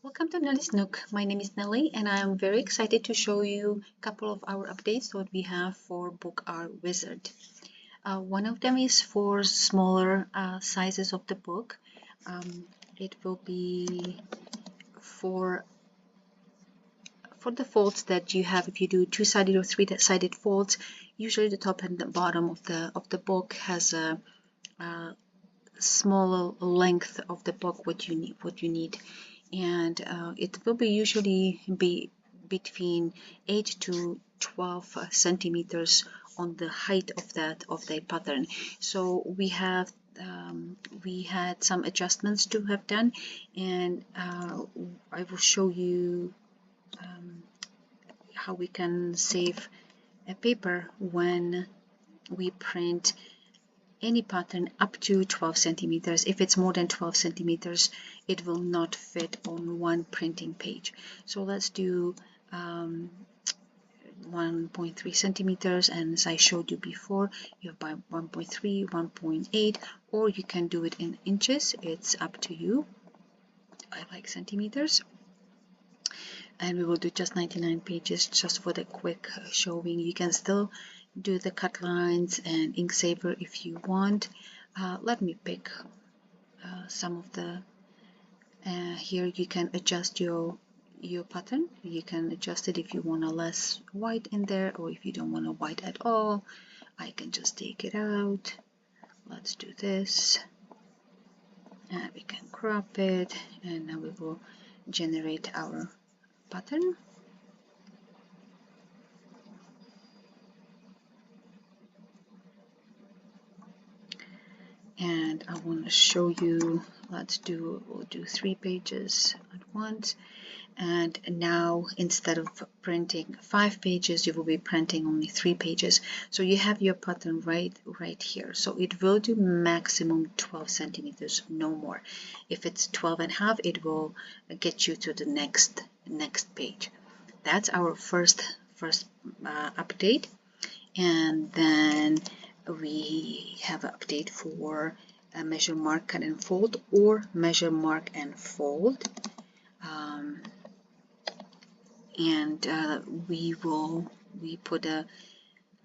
Welcome to Nelly's Nook. My name is Nelly and I am very excited to show you a couple of our updates that we have for Book Our Wizard. One of them is for smaller sizes of the book. It will be for the folds that you have. If you do two-sided or three-sided folds, usually the top and the bottom of the book has a smaller length of the book what you need, and it will be usually be between 8 to 12 centimeters on the height of the pattern. So we had some adjustments to have done, and I will show you how we can save a paper when we print any pattern up to 12 centimeters. If it's more than 12 centimeters, it will not fit on one printing page. So let's do 1.3 centimeters, and as I showed you before, you have by 1.3, 1.8, or you can do it in inches. It's up to you. I like centimeters. And we will do just 99 pages just for the quick showing. You can still do the cut lines and ink saver if you want. Let me pick some of the here you can adjust your pattern. You can adjust it if you want a less white in there, or if you don't want a white at all. I can just take it out. Let's do this, and we can crop it, and now we will generate our pattern. And I want to show you, we'll do 3 pages at once. And now instead of printing 5 pages, you will be printing only 3 pages. So you have your pattern right here. So it will do maximum 12 centimeters, no more. If it's 12 and a half, it will get you to the next page. That's our first update. And then we have an update for a measure, mark, cut and fold, or measure, mark and fold. We put a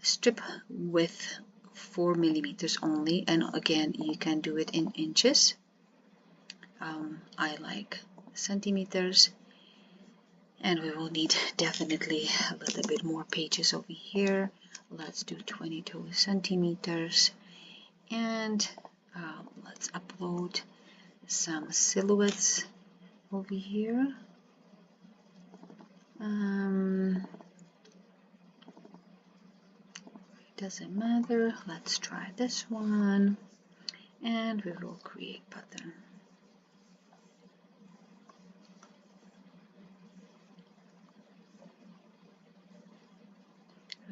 strip width 4 millimeters only, and again you can do it in inches. I like centimeters, and we will need definitely a little bit more pages over here. Let's do 22 centimeters, and let's upload some silhouettes over here. It doesn't matter. Let's try this one, and we will create pattern.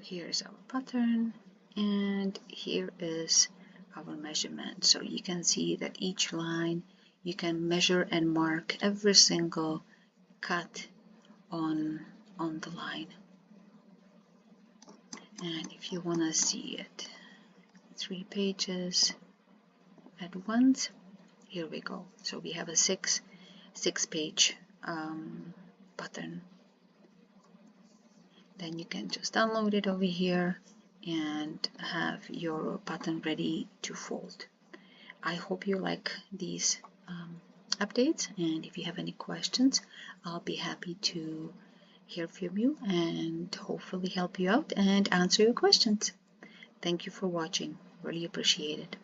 Here is our pattern, and here is our measurement. So you can see that each line you can measure and mark every single cut on the line. And if you want to see it 3 pages at once, here we go. So we have a six page pattern. Then you can just download it over here and have your pattern ready to fold. I hope you like these updates, and if you have any questions, I'll be happy to hear from you and hopefully help you out and answer your questions. Thank you for watching. Really appreciate it.